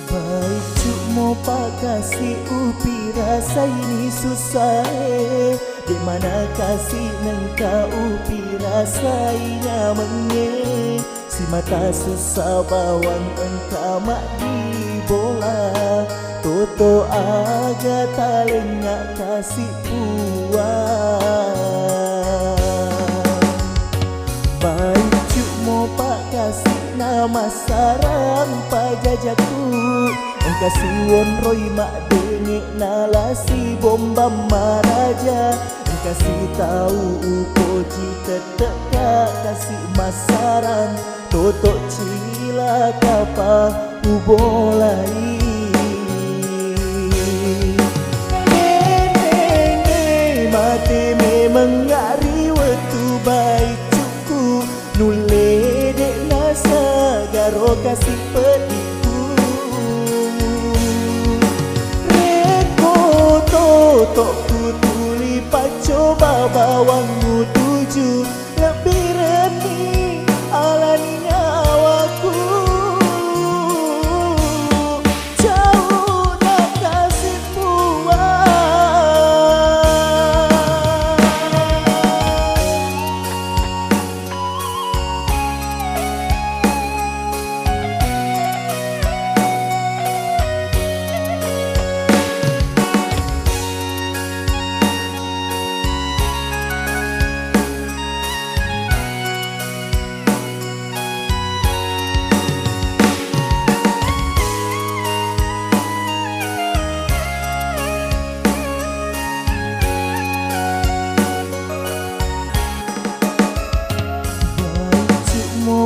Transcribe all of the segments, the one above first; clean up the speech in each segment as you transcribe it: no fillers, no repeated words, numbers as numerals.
Baik cuk mau pak kasih upi rasa ini susah di mana kasih nengka upi rasanya menge si mata susah bawang engka mak di bola toto aga talengak kasih puang. Baik cuk mau pak kasih nama sarang pajajaku kasih won roy mak dengek nalasi bomba maraja kasih tahu ukoji tetek kasih masaran totok cila kapa ubolai mati memang ngari waktu baik cukup nule dek nasa garo kasih pediku reko totok ku tuli pacoba bawangmu tuju lebih reni alani nyawaku jauh nak kasih puang.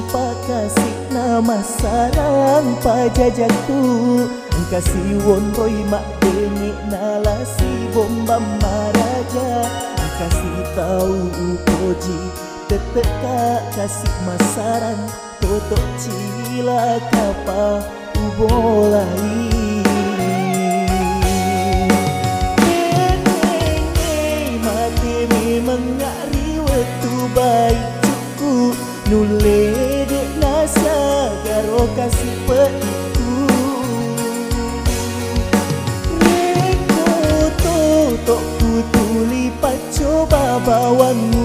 Pak kasih nama sarang pajajaku kasih won roy mak dengek nalasi bomba maraja kasih tahu ukoji tetek kasih masaran totok cila kapa ubolai mati memang ngari waktu baik cukup nule dek nasa garo kasih pediku reko totok ku tuli pacoba bawangmu